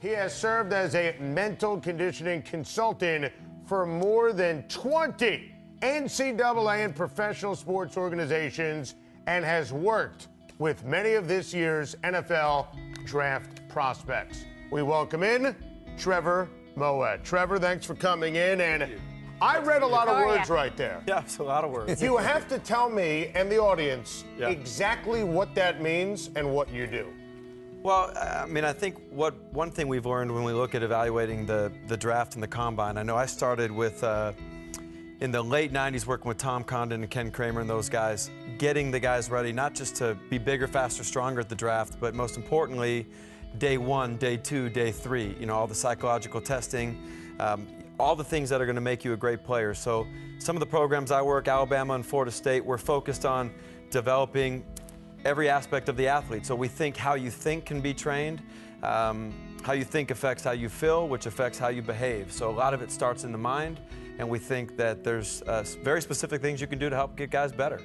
He has served as a mental conditioning consultant for more than 20 NCAA and professional sports organizations and has worked with many of this year's NFL draft prospects. We welcome in Trevor Moawad. Trevor, thanks for coming in. And I read a lot of words right there. Yeah, it's a lot of words. You have to tell me and the audience exactly what that means and what you do. Well, I mean, I think one thing we've learned when we look at evaluating the draft and the combine, I know I started with, in the late 90s, working with Tom Condon and Ken Kramer and those guys, getting the guys ready, not just to be bigger, faster, stronger at the draft, but most importantly, day 1, day 2, day 3, you know, all the psychological testing, all the things that are going to make you a great player. So some of the programs I work, Alabama and Florida State, we're focused on developing every aspect of the athlete. So we think how you think can be trained. How you think affects how you feel, which affects how you behave. So a lot of it starts in the mind, and we think that there's very specific things you can do to help get guys better.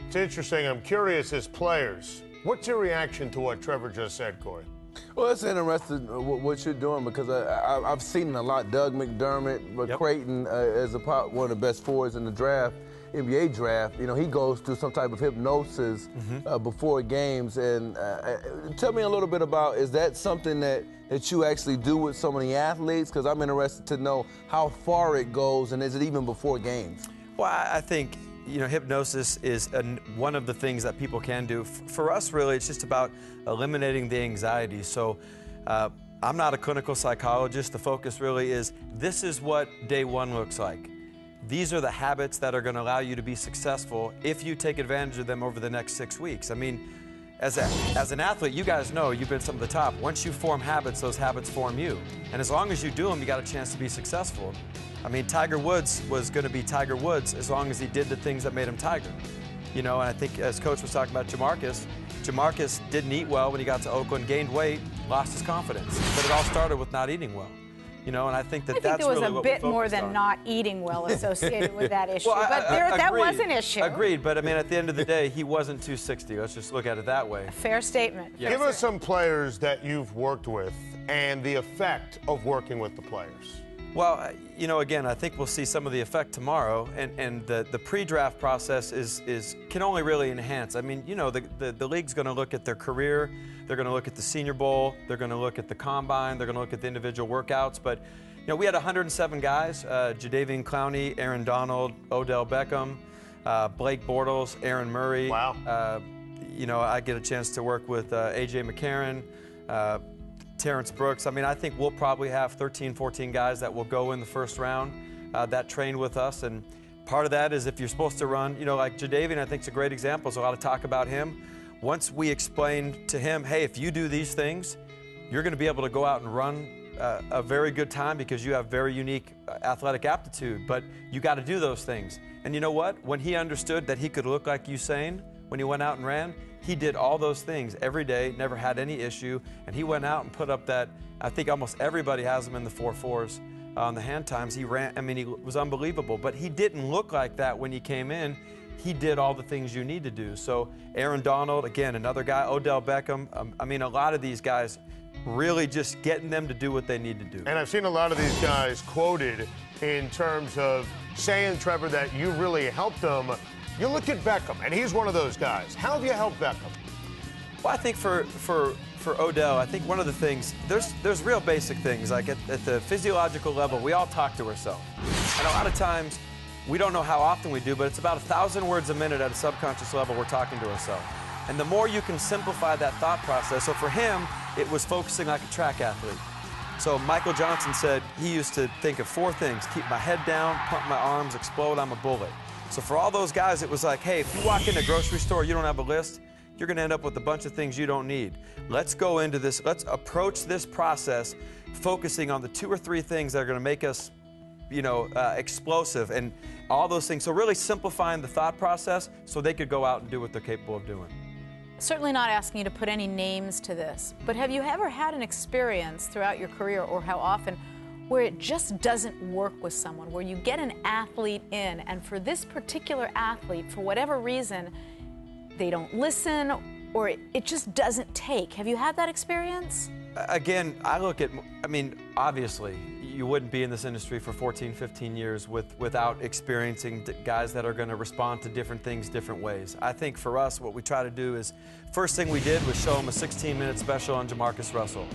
It's interesting. I'm curious, as players, what's your reaction to what Trevor just said, Corey? Well, it's interesting what you're doing because I've seen it a lot. Doug McDermott, Creighton as one of the best forwards in the draft, NBA draft. You know, he goes through some type of hypnosis before games. And tell me a little bit about, is that something that you actually do with so many athletes? Because I'm interested to know how far it goes, and is it even before games? Well, I think, you know, hypnosis is one of the things that people can do. For us, really, it's just about eliminating the anxiety. So I'm not a clinical psychologist. The focus really is, this is what day 1 looks like. These are the habits that are going to allow you to be successful if you take advantage of them over the next 6 weeks. I mean, as an athlete, you guys know, you've been some of the top. Once you form habits, those habits form you. And as long as you do them, you got a chance to be successful. I mean, Tiger Woods was going to be Tiger Woods as long as he did the things that made him Tiger. You know, and I think as Coach was talking about Jamarcus didn't eat well when he got to Oakland, gained weight, lost his confidence. But it all started with not eating well. You know, and I think that's really what we focused on. there was a bit more than not eating well associated with that issue. Well, but that was an issue. Agreed, but I mean, at the end of the day, he wasn't 260. Let's just look at it that way. Fair statement. Yes. Give us some players that you've worked with and the effect of working with the players. Well, you know, again, I think we'll see some of the effect tomorrow, and the pre-draft process can only really enhance. I mean, you know, the league's going to look at their career, they're going to look at the Senior Bowl, they're going to look at the Combine, they're going to look at the individual workouts, but, you know, we had 107 guys, Jadeveon Clowney, Aaron Donald, Odell Beckham, Blake Bortles, Aaron Murray. Wow. You know, I get a chance to work with A.J. McCarron, Terrence Brooks. I mean, I think we'll probably have 13, 14 guys that will go in the first round that train with us. And part of that is if you're supposed to run, you know, like Jadeveon, I think is a great example. There's a lot of talk about him. Once we explain to him, hey, if you do these things, you're going to be able to go out and run a very good time because you have very unique athletic aptitude. But you got to do those things. And you know what? When he understood that he could look like Usain when he went out and ran, he did all those things every day, never had any issue, and he went out and put up that, I think almost everybody has him in the 4.4s on the hand times. He ran, I mean, he was unbelievable, but he didn't look like that when he came in. He did all the things you need to do. So Aaron Donald, again, another guy, Odell Beckham, I mean, a lot of these guys, really just getting them to do what they need to do. And I've seen a lot of these guys quoted in terms of saying, Trevor, that you really helped them. You look at Beckham, and he's one of those guys. How have you helped Beckham? Well, I think for Odell, I think one of the things, there's real basic things. Like at the physiological level, we all talk to ourselves. And a lot of times, we don't know how often we do, but it's about 1,000 words a minute at a subconscious level we're talking to ourselves. And the more you can simplify that thought process, so for him, it was focusing like a track athlete. So Michael Johnson said he used to think of 4 things: keep my head down, pump my arms, explode, I'm a bullet. So for all those guys, it was like, hey, if you walk in a grocery store, you don't have a list, you're going to end up with a bunch of things you don't need. Let's go into this, let's approach this process focusing on the 2 or 3 things that are going to make us, you know, explosive and all those things. So really simplifying the thought process so they could go out and do what they're capable of doing. Certainly not asking you to put any names to this, but have you ever had an experience throughout your career, or how often, where it just doesn't work with someone, where you get an athlete in, and for this particular athlete, for whatever reason, they don't listen, or it just doesn't take? Have you had that experience? Again, I look at, I mean, obviously, you wouldn't be in this industry for 14, 15 years without experiencing guys that are going to respond to different things different ways. I think for us, what we try to do is, first thing we did was show them a 16-minute special on Jamarcus Russell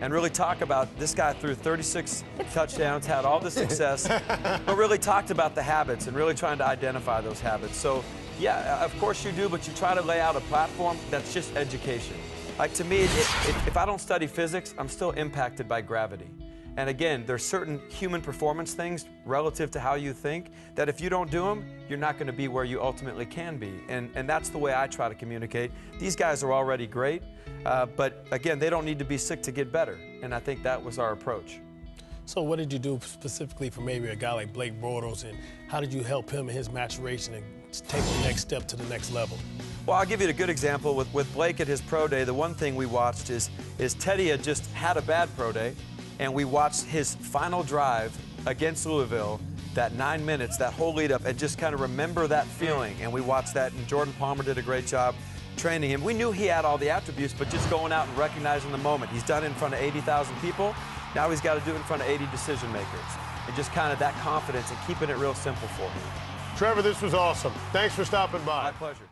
and really talk about this guy threw 36 touchdowns, had all the success, but really talked about the habits and really trying to identify those habits. So, yeah, of course you do, but you try to lay out a platform that's just education. Like, to me, if I don't study physics, I'm still impacted by gravity. And again, there's certain human performance things relative to how you think that if you don't do them, you're not going to be where you ultimately can be. And that's the way I try to communicate. These guys are already great, but again, they don't need to be sick to get better. And I think that was our approach. So what did you do specifically for maybe a guy like Blake Bortles, and how did you help him in his maturation and take the next step to the next level? Well, I'll give you a good example. With Blake at his pro day, the one thing we watched is Teddy had just had a bad pro day, and we watched his final drive against Louisville, that 9 minutes, that whole lead up, and just kind of remember that feeling. And we watched that, and Jordan Palmer did a great job training him. We knew he had all the attributes, but just going out and recognizing the moment. He's done it in front of 80,000 people. Now he's got to do it in front of 80 decision makers. And just kind of that confidence and keeping it real simple for him. Trevor, this was awesome. Thanks for stopping by. My pleasure.